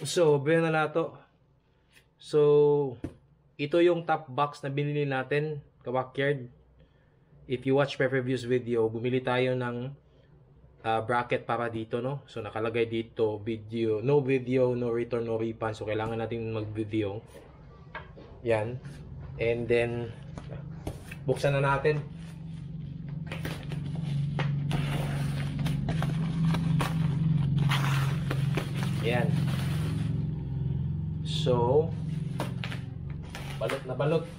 So, bayan na nato. So, ito yung top box na binili natin, ka-backyard. If you watch my previous video, bumili tayo ng bracket para dito, no? So, nakalagay dito, video, no return, no refund. So, kailangan natin mag-video. Yan. And then, buksan na natin. Yan. So, balot na balot.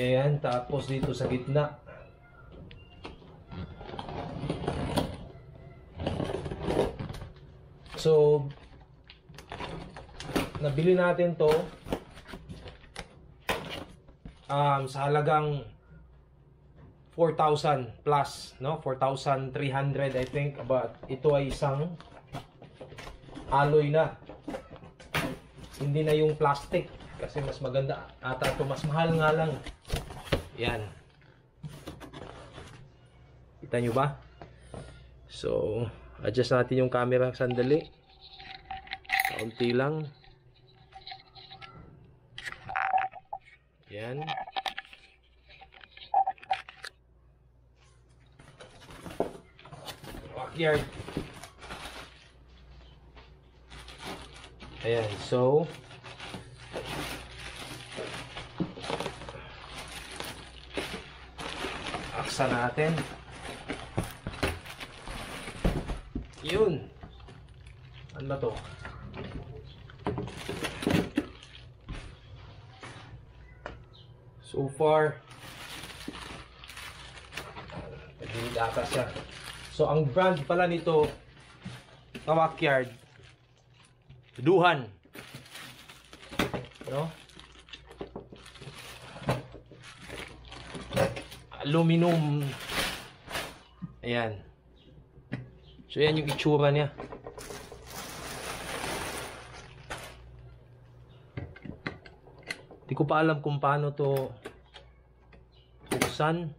Ayan, tapos dito sa gitna. So, nabili natin to sa halagang 4,000 plus, no? 4,300 I think, but ito ay isang alloy na. Hindi na yung plastic kasi mas maganda ata ito, mas mahal nga lang. Yan. Kita nyo ba? So, adjust natin yung camera sandali. Kaunti lang. Yan. Backyard. Ayan. So, aksa natin. Yun. Ano ba to? So far, hindi ata siya. So ang brand pala nito, ka-backyard, Duhan. No? Aluminum. Ayan. So, yan yung itsura niya. Di ko pa alam kung paano to buksan.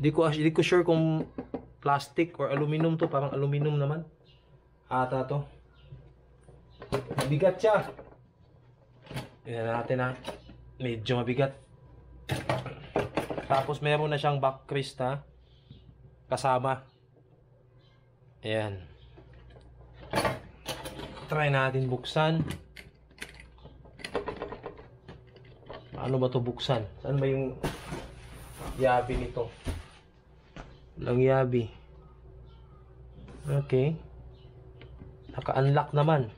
Di ko sure kung plastic or aluminum to. Parang aluminum naman. Ata to. Bigat siya. Tingnan natin ha. Medyo mabigat. Tapos meron na siyang backrest ha. Kasama. Ayan. Try natin buksan. Paano ba to buksan? Saan ba yung yabi nito? Walang yabi. Okay. Naka-unlock naman.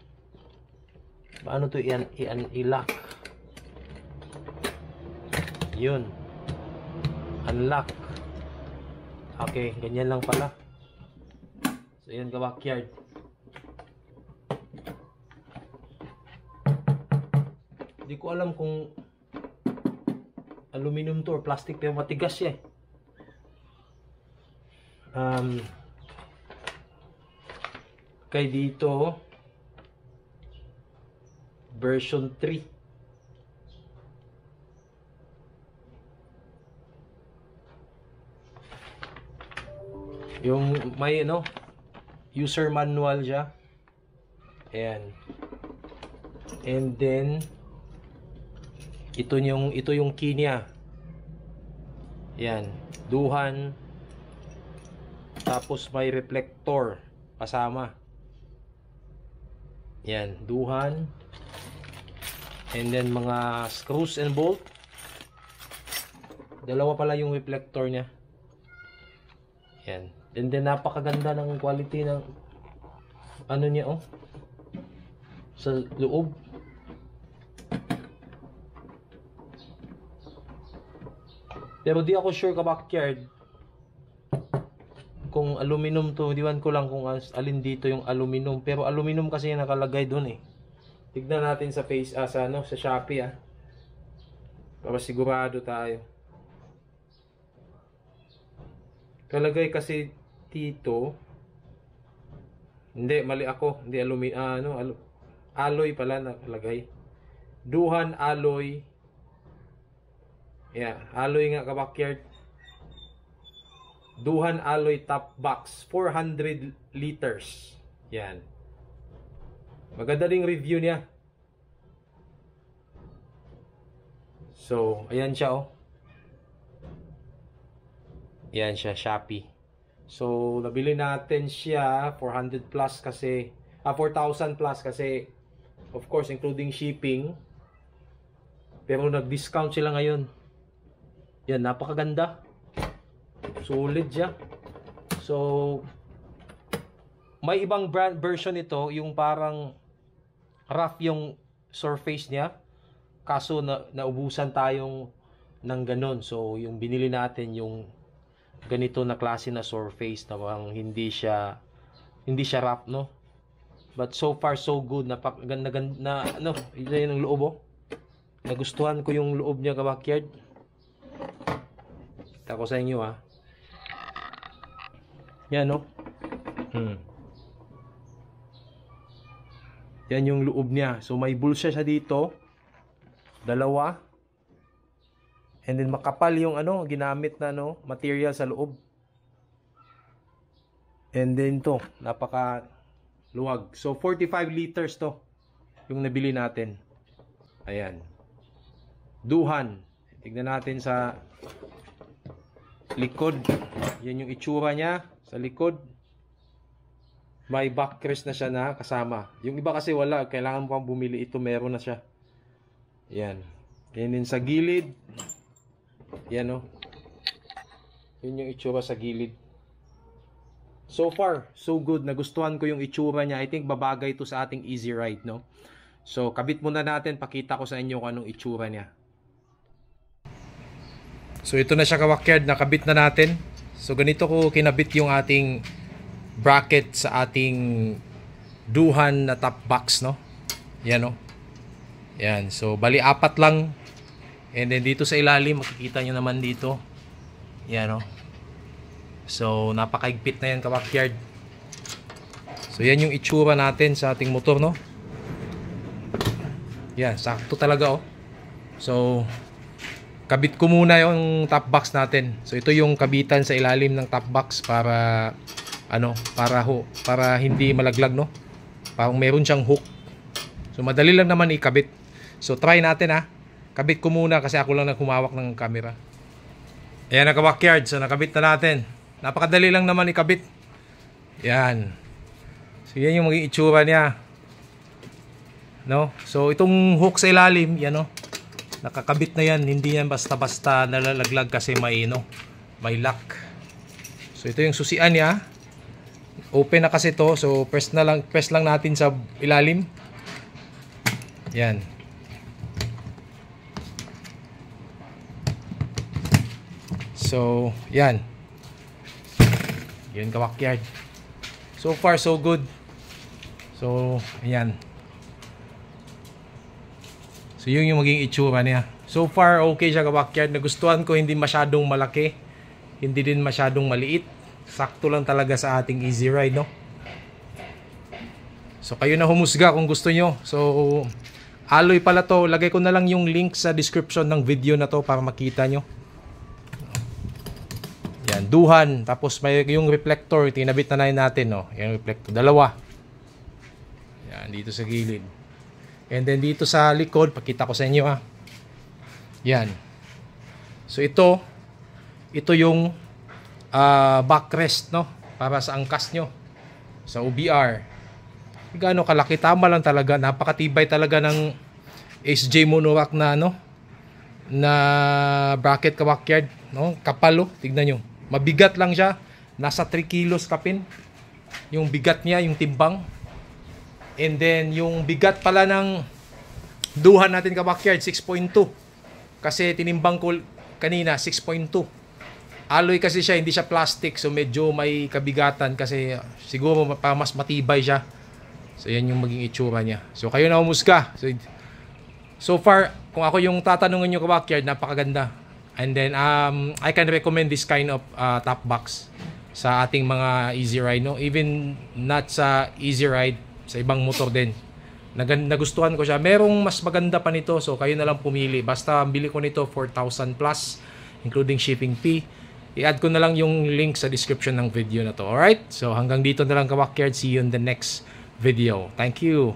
Paano to i-lock? Yun. Unlock. Okay, ganyan lang pala. So, yun ka-backyard. Hindi ko alam kung aluminum to or plastic, pero matigas siya. Kaya dito, version 3. Yung may user manual siya. Ayan. And then ito yung key niya. Ayan, Duhan. Tapos may reflector kasama. Ayan, Duhan. And then mga screws and bolt. Dalawa pala yung reflector niya. Ayan. And then napakaganda ng quality ng ano niya sa loob. Pero di ako sure ka-backyard kung aluminum to. Diwan ko lang kung alin dito yung aluminum. Pero aluminum kasi yung nakalagay doon eh. Tignan natin sa sa Shopee para sigurado tayo. Kalagay kasi dito. Hindi, mali ako. Hindi alloy pala nakalagay. Duhan alloy. Yeah, alloy nga ka-backyard. Duhan alloy top box, 400 liters. Yan. Maganda ring review niya. So, ayan siya oh. Ayan siya, Shopee. So, nabili natin siya 400 plus kasi 4,000 plus kasi of course including shipping. Pero nag-discount sila ngayon. Yan, napakaganda. Solid siya. So, may ibang brand version ito, yung parang rough yung surface niya. Kaso naubusan tayong ng ganun. So, yung binili natin yung ganito na klase na surface na parang hindi siya rough, no? But so far so good. Napakaganda na yun ang loob oh. Nagustuhan ko yung loob niya ka-backyard. Kita ko sa inyo Yan no. Yan yung loob niya. So may bulsa siya dito. Dalawa. And then makapal yung ginamit na material sa loob. And then to, napaka luwag. So 45 liters to yung nabili natin. Ayan. Duhan. Tignan natin sa likod. Yan yung itsura niya sa likod. May backrest na siya na kasama. Yung iba kasi wala, kailangan mo pang bumili. Ito meron na siya. Yan. Yan din sa gilid. Yan Yun yung itsura sa gilid. So far, so good. Nagustuhan ko yung itsura niya. I think babagay ito sa ating easy ride, no? So, kabit muna natin. Pakita ko sa inyo kung anong itsura niya. So, ito na siya ka-backyard. Nakabit na natin. So, ganito ko kinabit yung ating bracket sa ating duhan na top box, no? Yan, no? Yan. So, bali apat lang. And then, dito sa ilalim, makikita nyo naman dito. Yan, no? So, napakaigpit na yan ka-backyard. So, yan yung itsura natin sa ating motor, no? Yan, sakto talaga, oh. So, kabit ko muna yung top box natin. So, ito yung kabitan sa ilalim ng top box para para hindi malaglag, no? Parang meron siyang hook. So, madali lang naman ikabit. So, try natin, Kabit ko muna kasi ako lang humawak ng camera. Ayan na ka-backyard. So, nakabit na natin. Napakadali lang naman ikabit. Yan. So, yan yung maging itsura niya. No? So, itong hook sa ilalim, yan, no? Nakakabit na yan. Hindi yan basta-basta nalalaglag kasi may lock. So, ito yung susian niya. Open na kasi to. So, press lang natin sa ilalim. Yan. So, yan. Yun ka-backyard. So far, so good. So, ayan. So, yun yung maging itsura niya. So far, okay siya ka-backyard. Nagustuhan ko, hindi masyadong malaki. Hindi din masyadong maliit. Sakto lang talaga sa ating easy ride, no? So, kayo na humusga kung gusto nyo. So, alloy pala to. Lagay ko na lang yung link sa description ng video na to para makita nyo. Yan, duhan. Tapos may yung reflector. Tinabit na natin, no? Yung reflector. Dalawa. Yan, dito sa gilid. And then dito sa likod, pakita ko sa inyo, Yan. So, ito yung backrest, no? Para sa angkas nyo. Sa OBR. Gaano kalaki. Tama lang talaga. Napakatibay talaga ng SJ Monorack na, na bracket ka-backyard, no? Kapal, tignan nyo. Mabigat lang siya. Nasa 3 kilos kapin. Yung bigat niya, yung timbang. And then, yung bigat pala ng duhan natin ka-backyard, 6.2. Kasi tinimbang ko kanina, 6.2. Alloy kasi siya, hindi siya plastic. So medyo may kabigatan kasi siguro mas matibay siya. So yan yung maging itsura niya. So kayo na humusga. So far, kung ako yung tatanungin nyo ka-backyard, napakaganda. And then I can recommend this kind of top box sa ating mga easy ride, no? Even not sa easy ride, sa ibang motor din. Nagustuhan ko siya. Merong mas maganda pa nito, so kayo na lang pumili. Basta bili ko nito 4,000 plus, including shipping fee. I-add ko na lang yung link sa description ng video na to. Alright? So hanggang dito na lang ka-backyard. See you in the next video. Thank you.